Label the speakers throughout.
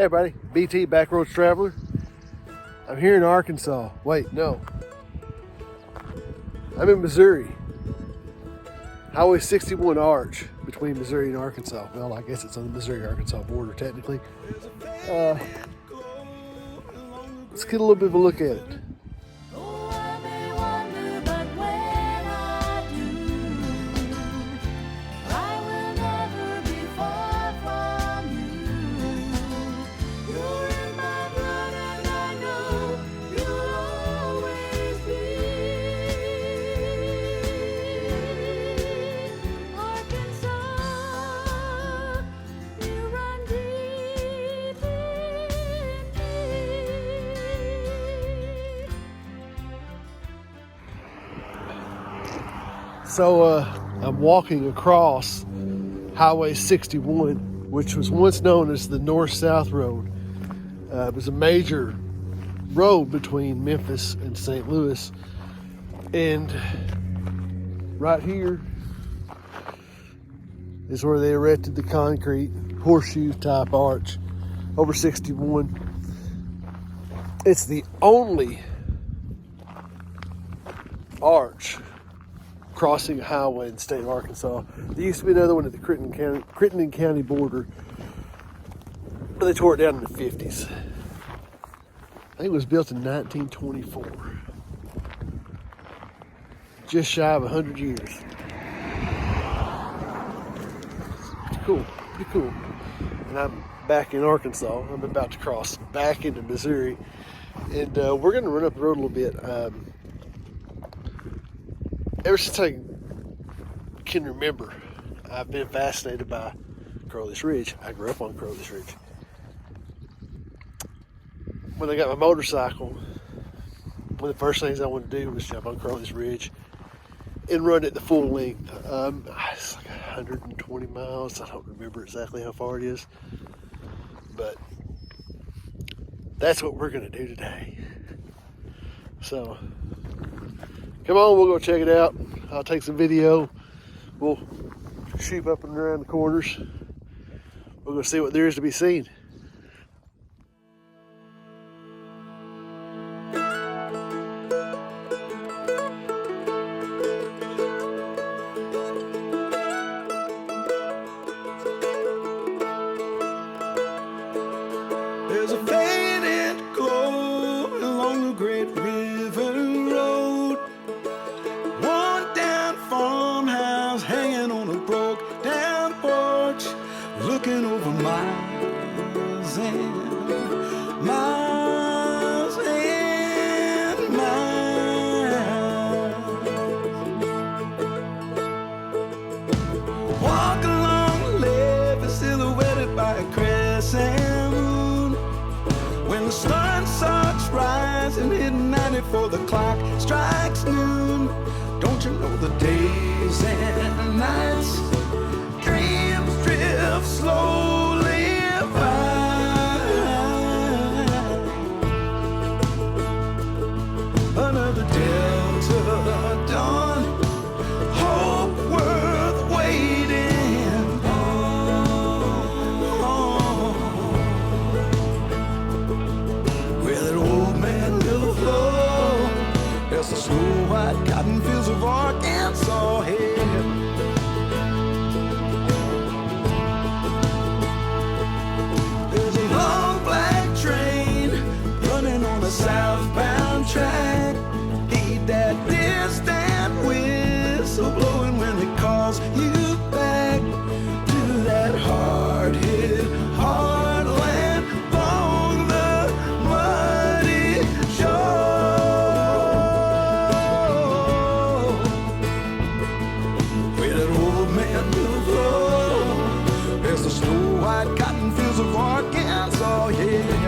Speaker 1: Hey everybody, BT Backroads Traveler. I'm here in Arkansas. Wait, no. I'm in Missouri. Highway 61 arch between Missouri and Arkansas. Well, I guess it's on the Missouri-Arkansas border technically. Let's get a little bit of a look at it. So I'm walking across Highway 61, which was once known as the North-South Road. It was a major road between Memphis and St. Louis. And right here is where they erected the concrete horseshoe type arch over 61. It's the only arch crossing a highway in the state of Arkansas. There used to be another one at the Crittenden County border, but they tore it down in the 50s. I think it was built in 1924. Just shy of 100 years. Pretty cool. And I'm back in Arkansas. I'm about to cross back into Missouri. And we're going to run up the road a little bit. Ever since I can remember, I've been fascinated by Crowley's Ridge. I grew up on Crowley's Ridge. When I got my motorcycle, one of the first things I wanted to do was jump on Crowley's Ridge and run it the full length. It's like 120 miles. I don't remember exactly how far it is, but that's what we're going to do today. So come on, we'll go check it out. I'll take some video. We'll shoot up and around the corners. We'll go see what there is to be seen.
Speaker 2: There's a faded glow along the great river road. Worn down farmhouse hanging on a broke down porch, looking over miles and miles and miles. Walk along the levee silhouetted by a crescent moon. When the sun starts rising, hidden 90 before the clock strikes noon. Don't you know the days and nights, dreams drift slowly by. Another delta dawn, hope worth waiting on. Where that old man river flow, there's the snow white cotton fields of Arkansas here. There's a long black train running on a southbound track. Heed that distant whistle blowing when it calls you back to that hard-hit heartland along the muddy shore. Where that old man will flow, there's the snow-white cotton fields of Arkansas, yeah.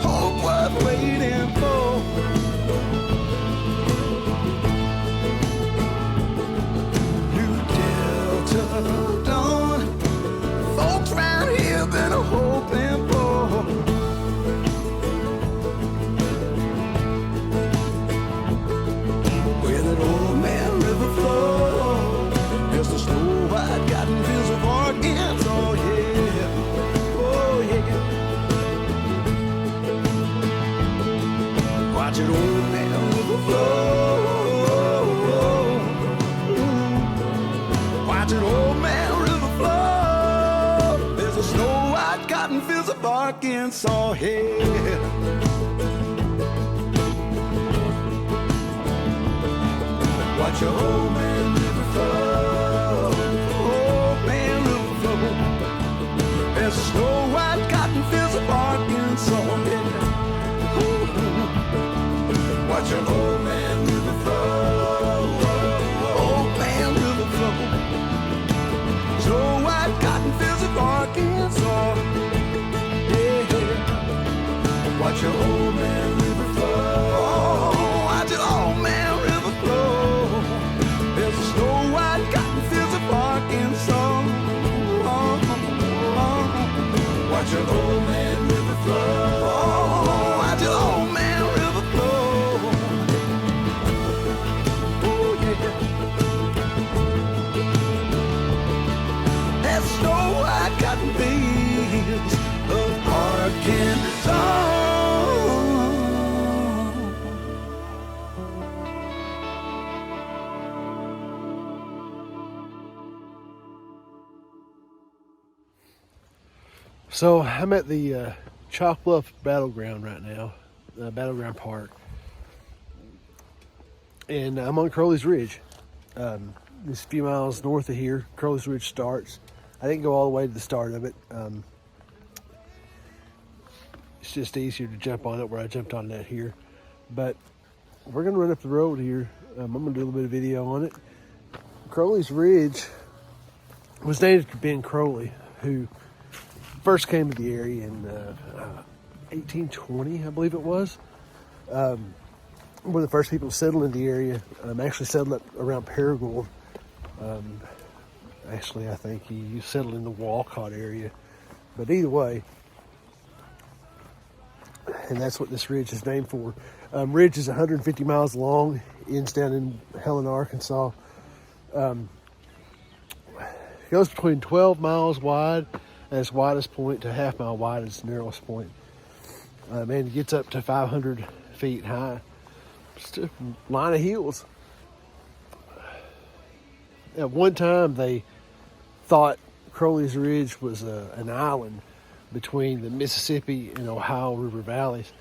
Speaker 2: Hope worth waiting for. Arkansas. Hey. Watch your old man river flow, old man river flow. There's a snow white cotton fields of Arkansas. Yeah. Ooh. Watch your old man river flow, old man river flow. Snow white cotton fields of Arkansas. Yeah. Watch your old man river flow. Watch your old man river flow. There's a snow white cotton fields of Arkansas. Watch your old man river flow. Watch your old man river flow. Oh yeah. There's snow white cotton fields of Arkansas.
Speaker 1: So I'm at the Chalk Bluff Battleground right now, Battleground Park, and I'm on Crowley's Ridge. Just a few miles north of here, Crowley's Ridge starts. I didn't go all the way to the start of it. It's just easier to jump on it where I jumped on that here. But we're going to run up the road here. I'm going to do a little bit of video on it. Crowley's Ridge was named after Ben Crowley, who first came to the area in 1820, I believe it was. One of the first people to settle in the area, actually settled up around Paragould. Actually, I think he settled in the Walcott area. But either way, and that's what this ridge is named for. Ridge is 150 miles long, ends down in Helena, Arkansas. Goes between 12 miles wide at its widest point to half mile wide at its narrowest point. And it gets up to 500 feet high. Just a line of hills. At one time, they thought Crowley's Ridge was an island between the Mississippi and Ohio River valleys.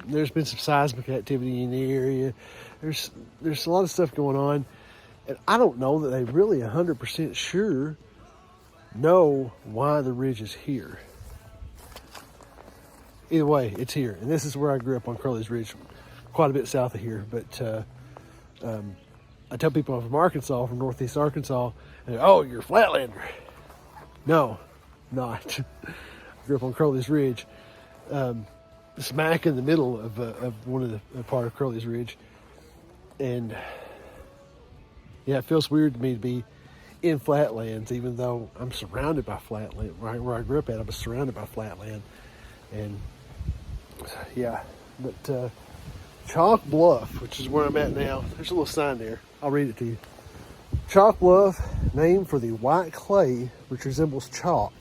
Speaker 1: There's been some seismic activity in the area. There's a lot of stuff going on. And I don't know that they really 100% sure know why the ridge is here. Either way, it's here. And this is where I grew up on Crowley's Ridge, quite a bit south of here. But I tell people I'm from Arkansas, from northeast Arkansas, and oh, you're a flatlander. No, not. I grew up on Crowley's Ridge, smack in the middle of one of the part of Crowley's Ridge. And yeah, it feels weird to me to be in flatlands, even though I'm surrounded by flatland. Right where I grew up at, I was surrounded by flatland. And yeah, but Chalk Bluff, which is where I'm at now, there's a little sign there. I'll read it to you. Chalk Bluff, named for the white clay which resembles chalk.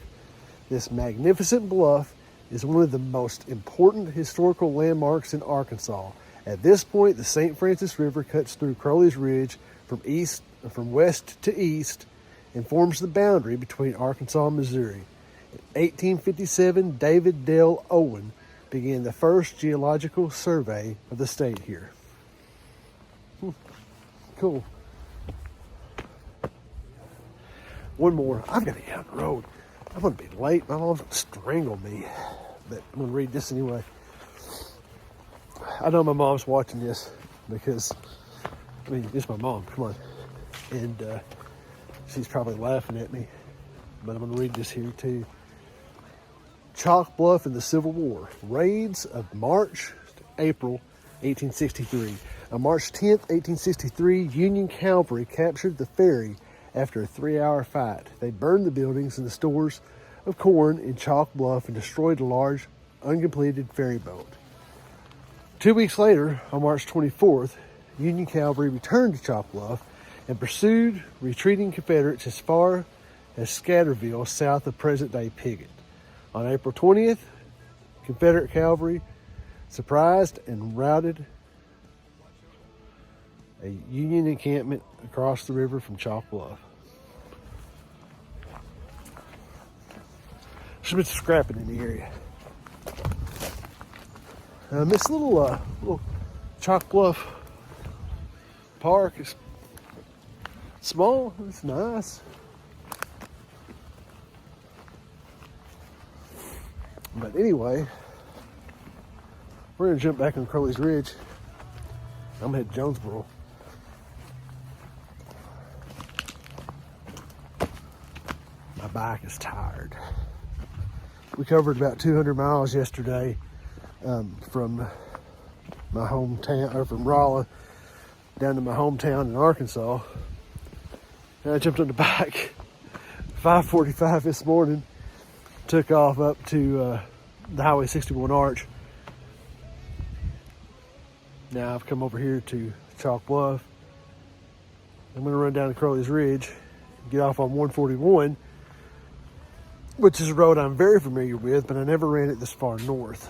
Speaker 1: This magnificent bluff is one of the most important historical landmarks in Arkansas. At this point, the St. Francis River cuts through Crowley's Ridge from west to east and forms the boundary between Arkansas and Missouri. In 1857, David Dale Owen began the first geological survey of the state here. Cool. One more. I've got to get on the road. I'm going to be late. My mom's going to strangle me. But I'm going to read this anyway. I know my mom's watching this because, I mean, it's my mom. Come on. And she's probably laughing at me. But I'm going to read this here too. Chalk Bluff in the Civil War. Raids of March to April 1863. On March 10th, 1863, Union cavalry captured the ferry after a 3-hour fight. They burned the buildings and the stores of corn in Chalk Bluff and destroyed a large, uncompleted ferry boat. 2 weeks later, on March 24th, Union cavalry returned to Chalk Bluff and pursued retreating Confederates as far as Scatterville, south of present-day Piggott. On April 20th, Confederate cavalry surprised and routed a Union encampment across the river from Chalk Bluff. There's been scrapping in the area. This little Chalk Bluff Park is small. It's nice. But anyway, we're gonna jump back on Crowley's Ridge. I'm headed to Jonesboro. My bike is tired. We covered about 200 miles yesterday from my hometown, or from Raleigh down to my hometown in Arkansas. And I jumped on the bike 5:45 this morning, took off up to the Highway 61 arch. Now I've come over here to Chalk Bluff. I'm going to run down to Crowley's Ridge, get off on 141, which is a road I'm very familiar with, but I never ran it this far north.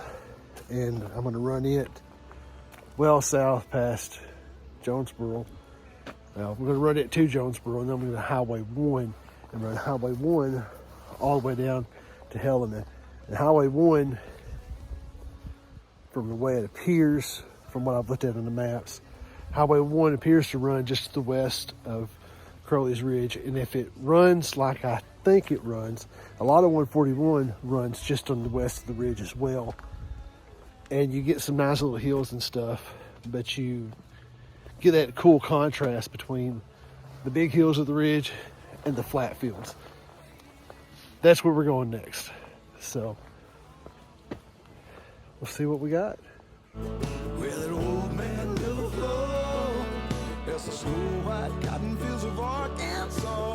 Speaker 1: And I'm going to run it well south past Jonesboro. Now, we're going to run it to Jonesboro, and then I'm going to Highway 1 and run Highway 1 all the way down to Helena. And Highway 1, from the way it appears, from what I've looked at on the maps, Highway 1 appears to run just to the west of Crowley's Ridge. And if it runs like I think it runs, a lot of 141 runs just on the west of the ridge as well. And you get some nice little hills and stuff, but you get that cool contrast between the big hills of the ridge and the flat fields. That's where we're going next. So we'll see what we got.
Speaker 2: Where that old man river flow, there's the snow white cotton fields of Arkansas.